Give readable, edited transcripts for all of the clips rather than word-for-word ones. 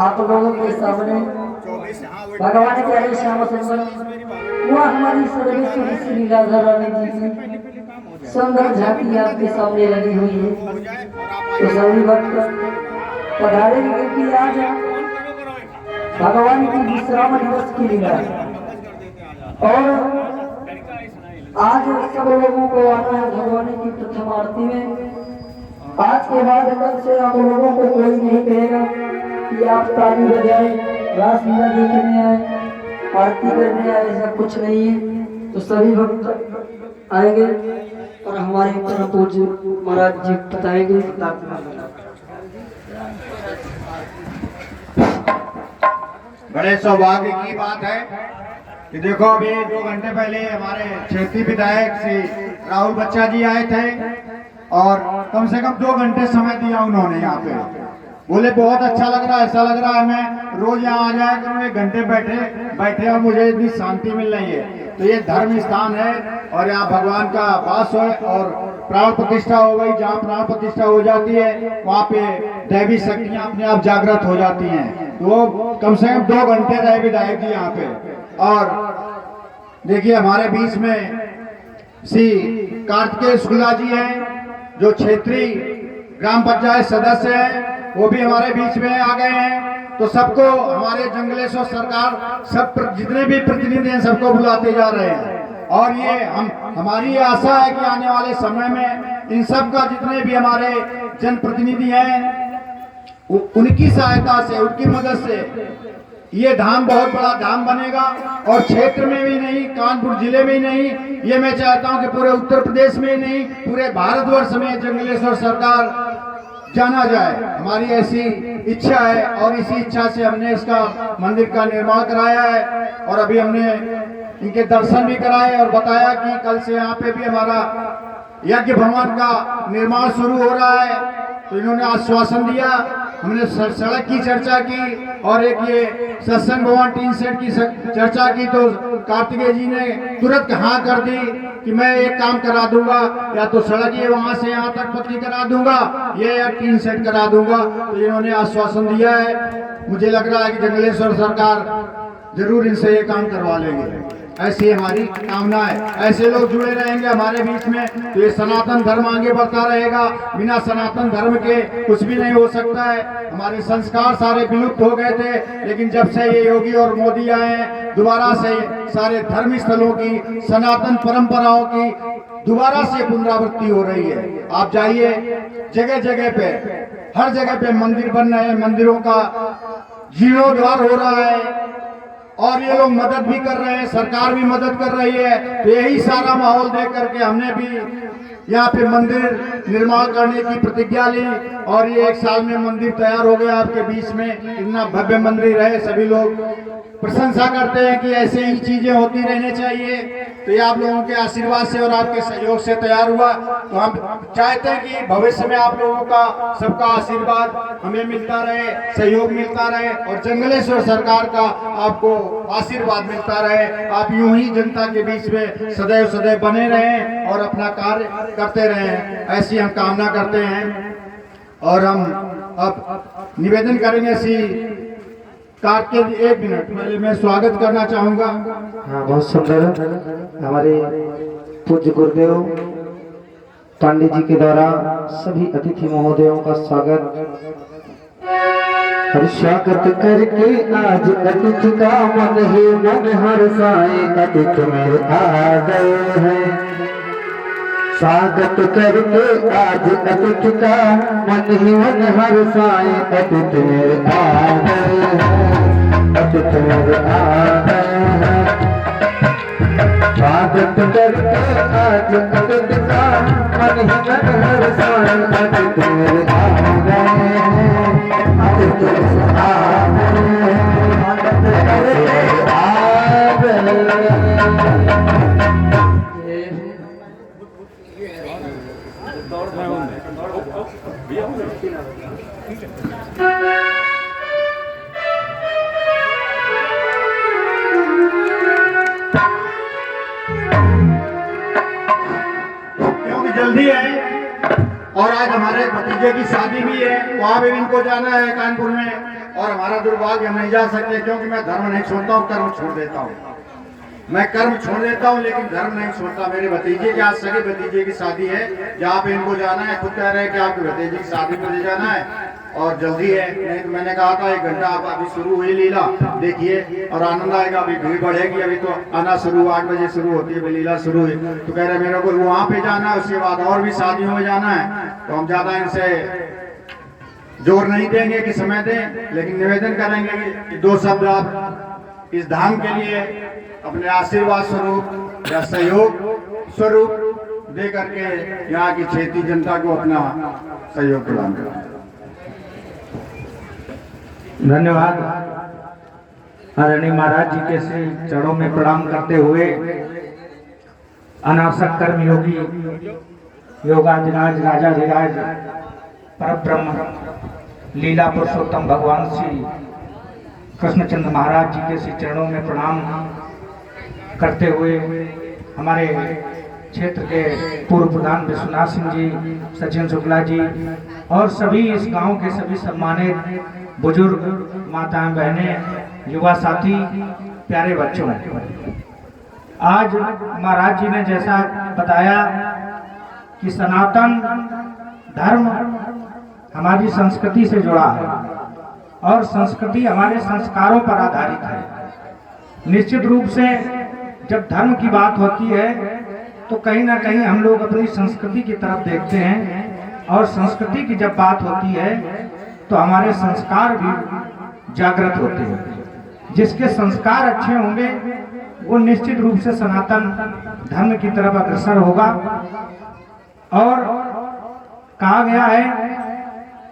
आप लोगों के सामने भगवान प्यारे श्याम सुंदर वो हमारी सर्वेश्वरी श्री राधा रानी जी की सुंदर झांकी आपके सामने लगी हुई है। तो सभी भक्त पधारे कि आज भगवान की विश्राम दिवस की लीला। और आज सब लोगों को आना है भगवान की प्रथम आरती में। आज के बाद कल से आप लोगों को कोई नहीं कहेगा कि आप ताली बजाए, रासलीला देखने आए, आरती करने आए, ऐसा कुछ नहीं है। तो सभी भक्त आएंगे और हमारे परम पूज्य महाराज जी बताएंगे। बड़े सौभाग्य की बात है कि देखो अभी 2 घंटे पहले हमारे क्षेत्रीय विधायक श्री राहुल बच्चा जी आए थे और कम से कम 2 घंटे समय दिया उन्होंने यहाँ पे। बोले बहुत अच्छा लग रहा है, ऐसा लग रहा है मैं रोज यहाँ आ जाया करूँ, 1 घंटे बैठे और मुझे इतनी शांति मिल रही है। तो ये धर्म स्थान है और यहाँ भगवान का वास है और प्राण प्रतिष्ठा हो गई। जहाँ प्राण प्रतिष्ठा हो जाती है वहाँ पे दैवी शक्तियाँ अपने आप जागृत हो जाती हैं। तो कम से कम 2 घंटे रहे विधायक जी यहाँ पे। और देखिए हमारे बीच में श्री कार्तिकेय शुक्ला जी हैं जो क्षेत्रीय ग्राम पंचायत सदस्य हैं, वो भी हमारे बीच में आ गए हैं। तो सबको हमारे जंगलेश्वर सरकार सब जितने भी प्रतिनिधि हैं सबको बुलाते जा रहे हैं। और ये हमारी आशा है कि आने वाले समय में इन सब का जितने भी हमारे जनप्रतिनिधि हैं उनकी सहायता से, उनकी मदद से ये धाम बहुत बड़ा धाम बनेगा। और क्षेत्र में भी नहीं, कानपुर जिले में ही नहीं, ये मैं चाहता हूं कि पूरे उत्तर प्रदेश में ही नहीं, पूरे भारतवर्ष में जंगलेश्वर सरकार जाना जाए। हमारी ऐसी इच्छा है और इसी इच्छा से हमने इसका मंदिर का निर्माण कराया है। और अभी हमने इनके दर्शन भी कराए और बताया कि कल से यहाँ पे भी हमारा यज्ञ भवन का निर्माण शुरू हो रहा है। तो इन्होंने आश्वासन दिया, हमने सड़क की चर्चा की और एक ये सत्संग भवन टीन सेट की चर्चा की। तो कार्तिकेय जी ने तुरंत हाँ कर दी कि मैं एक काम करा दूंगा, या तो सड़क ये वहां से यहाँ तक पतली करा दूंगा ये या टीन सेट करा दूंगा। तो इन्होंने आश्वासन दिया है। मुझे लग रहा है कि जंगलेश्वर सरकार जरूर इनसे ये काम करवा लेंगे, ऐसी हमारी कामना है। ऐसे लोग जुड़े रहेंगे हमारे बीच में तो ये सनातन धर्म आगे बढ़ता रहेगा। बिना सनातन धर्म के कुछ भी नहीं हो सकता है। हमारे संस्कार सारे विलुप्त हो गए थे, लेकिन जब से ये योगी और मोदी आए हैं दोबारा से सारे धर्म स्थलों की, सनातन परंपराओं की दोबारा से पुनरावृत्ति हो रही है। आप जाइए जगह जगह पे, हर जगह पे मंदिर बन रहे हैं, मंदिरों का जीर्णोद्धार हो रहा है और ये लोग मदद भी कर रहे हैं, सरकार भी मदद कर रही है। तो यही सारा माहौल देख करके हमने भी यहाँ पे मंदिर निर्माण करने की प्रतिज्ञा ली और ये 1 साल में मंदिर तैयार हो गया आपके बीच में। इतना भव्य मंदिर है, सभी लोग प्रशंसा करते हैं कि ऐसे ही चीजें होती रहनी चाहिए। तो ये आप लोगों के आशीर्वाद से और आपके सहयोग से तैयार हुआ। तो हम चाहते हैं कि भविष्य में आप लोगों का सबका आशीर्वाद हमें मिलता रहे, सहयोग मिलता रहे और जंगलेश्वर सरकार का आपको आशीर्वाद मिलता रहे। आप यूं ही जनता के बीच में सदैव सदैव बने रहें और अपना कार्य करते रहें, ऐसी हम कामना करते हैं। और हम अब निवेदन करेंगे श्री कार्तिकेय 1 मिनट पहले मैं स्वागत करना चाहूंगा। हाँ, बहुत सुंदर हमारे पूज्य गुरुदेव पांडे जी के द्वारा सभी अतिथि महोदयों का स्वागत करके आज अतिथि का मन ही मन हर्षाए, अतिथि मेरे आ गए हैं। स्वागत करके आज अतिथि का मन ही मन हर्षाए, अतिथि मेरे आ गए हैं, अतिथि मेरे आ गए हैं। स्वागत करके आज अतिथि का मन ही मन हर्षाए, अतिथि मेरे आ गए हैं, अतिथि मेरे आ गए हैं, अतिथि मेरे आ गए हैं। क्योंकि जल्दी है और आज हमारे भतीजे की शादी भी है, वहां भी इनको जाना है कानपुर में। और हमारा दुर्भाग्य हम नहीं जा सकते क्योंकि मैं धर्म नहीं छोड़ता हूँ, कर्म छोड़ देता हूँ। मैं कर्म छोड़ देता हूँ लेकिन धर्म नहीं छोड़ता। मेरे भतीजे के आज सगे भतीजे की शादी है, जहाँ पे इनको जाना है, खुद कह रहे हैं कि आपके भतीजे की शादी में ले जाना है और जल्दी है। नहीं तो मैंने कहा था 1 घंटा आप अभी शुरू हुई लीला देखिए और आनंद आएगा। अभी भीड़ बढ़ेगी, अभी तो आना शुरू 8 बजे शुरू होती है, लीला शुरू हुई। तो कह रहे मेरे को वहाँ पे जाना है, उसके बाद और भी शादियों में जाना है। तो हम ज्यादा इनसे जोर नहीं देंगे कि समय दें, लेकिन निवेदन करेंगे कि 2 शब्द आप इस धाम के लिए अपने आशीर्वाद स्वरूप या सहयोग स्वरूप दे करके यहाँ की क्षेत्रीय जनता को अपना सहयोग प्रदान करें। धन्यवाद। आदरणीय महाराज जी के श्री चरणों में प्रणाम करते हुए अनासक कर्म योगी योगाधिराज राजाधिराज परब्रह्म लीला पुरुषोत्तम भगवान श्री कृष्णचंद्र महाराज जी के श्री चरणों में प्रणाम करते हुए हमारे क्षेत्र के पूर्व प्रधान विश्वनाथ सिंह जी, सचिन शुक्ला जी और सभी इस गांव के सभी सम्मानित बुजुर्ग, माताएं, बहनें, युवा साथी, प्यारे बच्चों, आज महाराज जी ने जैसा बताया कि सनातन धर्म हमारी संस्कृति से जुड़ा है और संस्कृति हमारे संस्कारों पर आधारित है। निश्चित रूप से जब धर्म की बात होती है तो कहीं ना कहीं हम लोग अपनी संस्कृति की तरफ देखते हैं और संस्कृति की जब बात होती है तो हमारे संस्कार भी जागृत होते हैं। जिसके संस्कार अच्छे होंगे वो निश्चित रूप से सनातन धर्म की तरफ अग्रसर होगा। और कहा गया है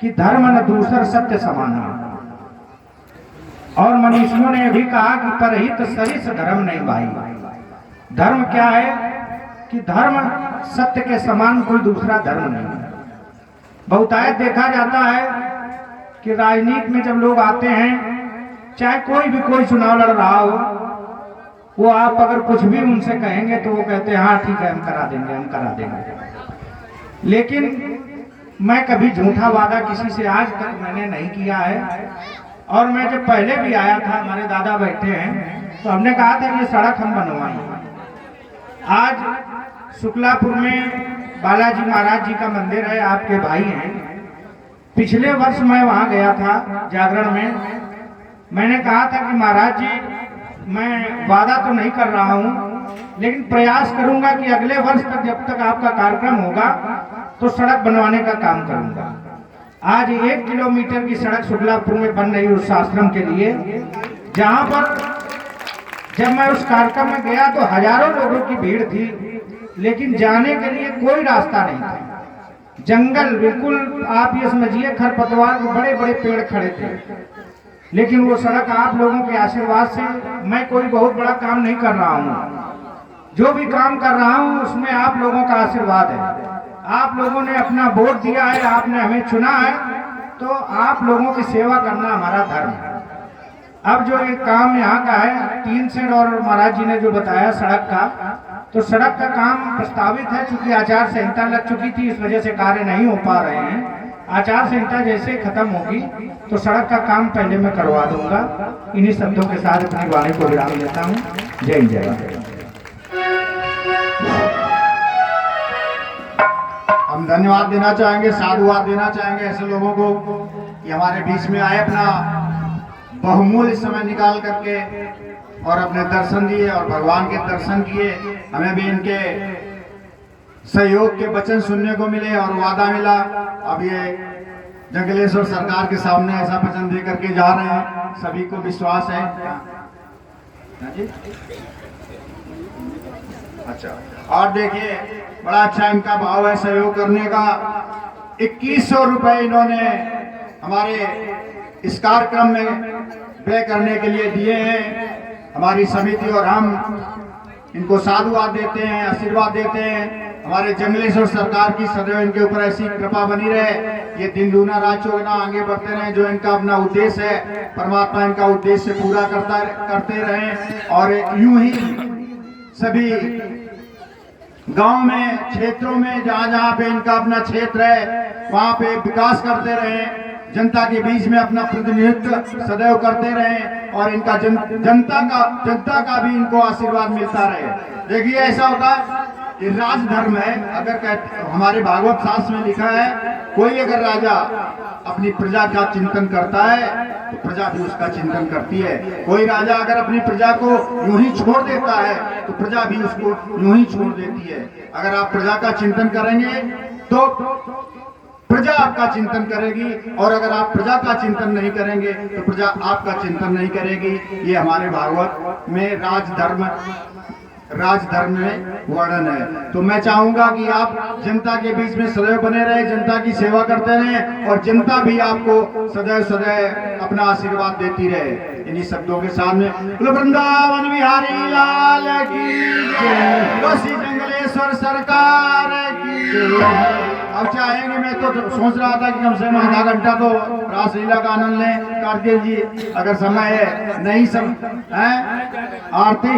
कि धर्म न दूसर सत्य समान है, और मनीषियों ने भी कहा कि परहित सरिस धर्म नहीं भाई। धर्म क्या है कि धर्म सत्य के समान कोई दूसरा धर्म नहीं। बहुतायत देखा जाता है कि राजनीति में जब लोग आते हैं, चाहे कोई चुनाव लड़ रहा हो, वो आप अगर कुछ भी उनसे कहेंगे तो वो कहते हैं हाँ ठीक है, हम करा देंगे। लेकिन मैं कभी झूठा वादा किसी से आज तक मैंने नहीं किया है। और मैं जब पहले भी आया था, हमारे दादा बैठे हैं, तो हमने कहा था ये सड़क हम बनवाएंगे। आज शुक्लापुर में बालाजी महाराज जी का मंदिर है, आपके भाई हैं। पिछले वर्ष मैं वहां गया था जागरण में, मैंने कहा था कि महाराज जी मैं वादा तो नहीं कर रहा हूं, लेकिन प्रयास करूंगा कि अगले वर्ष तक जब तक आपका कार्यक्रम होगा तो सड़क बनवाने का काम करूंगा। आज 1 किलोमीटर की सड़क शुक्लापुर में बन रही उस आश्रम के लिए, जहां पर जब मैं उस कार्यक्रम में गया तो हजारों लोगों की भीड़ थी, लेकिन जाने के लिए कोई रास्ता नहीं था। जंगल बिल्कुल, आप ये समझिए खरपतवार, बड़े बड़े पेड़ खड़े थे। लेकिन वो सड़क आप लोगों के आशीर्वाद से, मैं कोई बहुत बड़ा काम नहीं कर रहा हूँ, जो भी काम कर रहा हूँ उसमें आप लोगों का आशीर्वाद है। आप लोगों ने अपना वोट दिया है, आपने हमें चुना है, तो आप लोगों की सेवा करना हमारा धर्म है। अब जो ये काम यहाँ का है 3 सेड, और महाराज जी ने जो बताया सड़क का, तो सड़क का काम प्रस्तावित है। चूंकि आचार संहिता लग चुकी थी, इस वजह से कार्य नहीं हो पा रहे हैं। आचार संहिता जैसे खत्म होगी तो सड़क का काम पहले मैं करवा दूंगा। इन्हीं शब्दों के साथ अपनी वाणी को विराम देता हूँ। जय जय। हम धन्यवाद देना चाहेंगे, साधुवाद देना चाहेंगे ऐसे लोगों को कि हमारे बीच में आए, अपना बहुमूल्य समय निकाल करके और अपने दर्शन दिए और भगवान के दर्शन किए। हमें भी इनके सहयोग के वचन सुनने को मिले और वादा मिला। अब ये जंगलेश्वर सरकार के सामने ऐसा वचन दे करके जा रहे हैं, सभी को विश्वास है। अच्छा, और देखिए बड़ा अच्छा इनका भाव है सहयोग करने का। 2100 रुपए इन्होंने हमारे इस कार्यक्रम में व्यय करने के लिए दिए हैं। हमारी समिति और हम इनको साधुवाद देते हैं, आशीर्वाद देते हैं। हमारे जंगलेश्वर सरकार की सदैव इनके ऊपर ऐसी कृपा बनी रहे, ये दिन दूना रात चौगुना आगे बढ़ते रहे। जो इनका अपना उद्देश्य है, परमात्मा इनका उद्देश्य पूरा करते रहे। और यूं ही सभी गांव में, क्षेत्रों में, जहां जहां पे इनका अपना क्षेत्र है, वहां पे विकास करते रहे, जनता के बीच में अपना प्रतिनिधित्व सदैव करते रहे। और इनका जनता का भी इनको आशीर्वाद मिलता रहे। देखिए ऐसा होता है कि राजधर्म है, अगर हमारे भागवत शास्त्र में लिखा है कोई अगर राजा अपनी प्रजा का चिंतन करता है तो प्रजा भी उसका चिंतन करती है। कोई राजा अगर अपनी प्रजा को यूं ही छोड़ देता है तो प्रजा भी उसको यूं ही छोड़ देती है। अगर आप प्रजा का चिंतन करेंगे तो प्रजा आपका चिंतन करेगी, और अगर आप प्रजा का चिंतन नहीं करेंगे तो प्रजा आपका चिंतन नहीं करेगी। ये हमारे भागवत में राजधर्म में वर्णन है। तो मैं चाहूंगा कि आप जनता के बीच में सदैव बने रहे, जनता की सेवा करते रहें, और जनता भी आपको सदैव अपना आशीर्वाद देती रहे। इन्हीं शब्दों के सामने वृंदावन बिहारी लाल की जय, श्री जंगलेश्वर सरकार की जय। अब चाहेंगे, मैं तो सोच रहा था कि कम से कम आधा घंटा तो रासलीला का आनंद लें। कार्तिक जी अगर समय है, नहीं सब है आरती,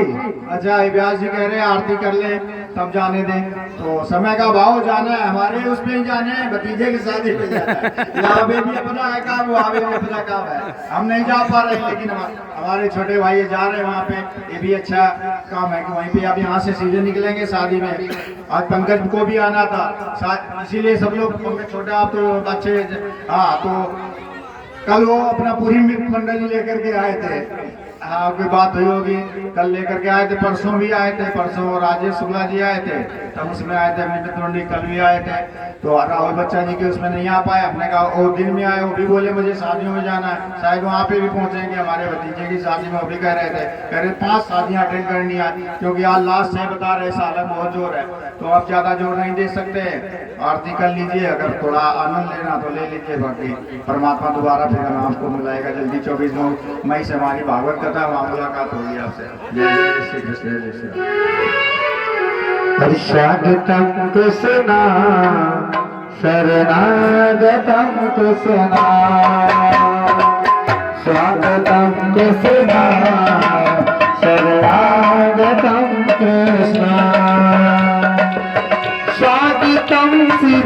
अच्छा व्यास जी कह रहे हैं आरती कर ले तब जाने दें, तो समय का भाव जाना है, हमारे उसमें ही जाना है, भतीजे की शादी पे जाना है। यहाँ पे भी अपना है काम, वहाँ पे भी अपना काम है, हम नहीं जा पा रहे, लेकिन हमारे छोटे भाई जा रहे हैं वहाँ पे। ये भी अच्छा काम है कि वहीं पे अब यहाँ से सीधे निकलेंगे शादी में। आज पंकज को भी आना था, इसीलिए सब लोग छोटे आप तो अच्छे, हाँ तो कल वो अपना पूरी मित्र मंडली लेकर के आए थे। हाँ कोई बात हुई होगी, कल लेकर के आए थे, परसों भी आए थे, परसों राजेश शुक्ला जी आए थे, तब उसमें आए थे अपनी मित्र मंडली, कल भी आए थे। तो राहुल बच्चा जी के उसमें नहीं आ पाए, अपने कहा वो दिन में आए, वो भी बोले मुझे शादियों में जाना है, शायद वहाँ पे भी पहुँचेंगे। हमारे भतीजे की शादी में वो भी कह रहे थे, 5 शादियाँ अटेंड करनी है, क्योंकि आज लास्ट है बता रहे, सालन बहुत जोर है, तो आप ज़्यादा जोर नहीं दे सकते। आरती कर लीजिए, अगर थोड़ा आनंद लेना तो ले लीजिए, बाकी परमात्मा दोबारा फिर हम आपको मिलाएगा जल्दी। 24 मई से हमारी भागवत कथा, वहाँ मुलाकात होगी आपसे। जय श्री कृष्ण, जय श्री स्वागतम कृष्णा शरणागतम कृष्णा, स्वागतम कृष्णा शरणागतम कृष्णा, स्वागतम श्री